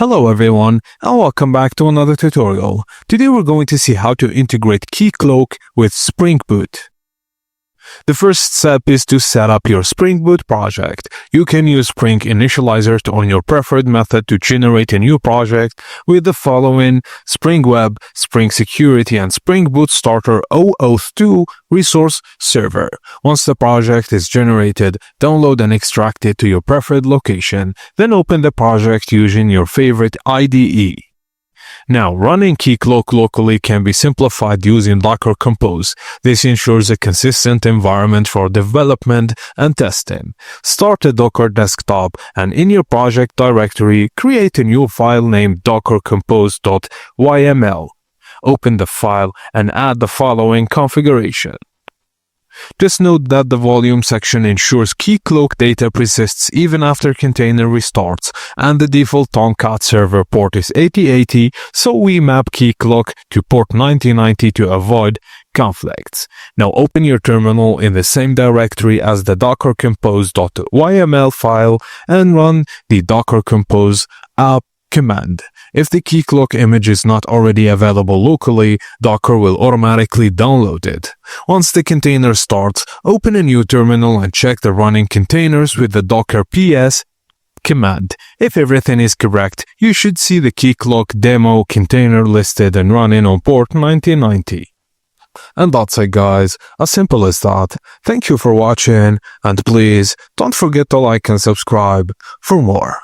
Hello everyone, and welcome back to another tutorial. Today we're going to see how to integrate Keycloak with Spring Boot. The first step is to set up your Spring Boot project. You can use Spring Initializer on your preferred method to generate a new project with the following: Spring Web, Spring Security, and Spring Boot Starter OAuth 2 resource server. Once the project is generated, download and extract it to your preferred location, then open the project using your favorite IDE. Now, running Keycloak locally can be simplified using Docker Compose. This ensures a consistent environment for development and testing. Start a Docker desktop and in your project directory, create a new file named dockercompose.yml. Open the file and add the following configuration. Just note that the volume section ensures Keycloak data persists even after container restarts, and the default Tomcat server port is 8080, so we map Keycloak to port 9090 to avoid conflicts. Now open your terminal in the same directory as the dockercompose.yml file and run the docker compose app command. If the Keycloak image is not already available locally, Docker will automatically download it. Once the container starts, open a new terminal and check the running containers with the docker ps command. If everything is correct, you should see the Keycloak demo container listed and running on port 9090. And that's it guys, as simple as that. Thank you for watching, and please don't forget to like and subscribe for more.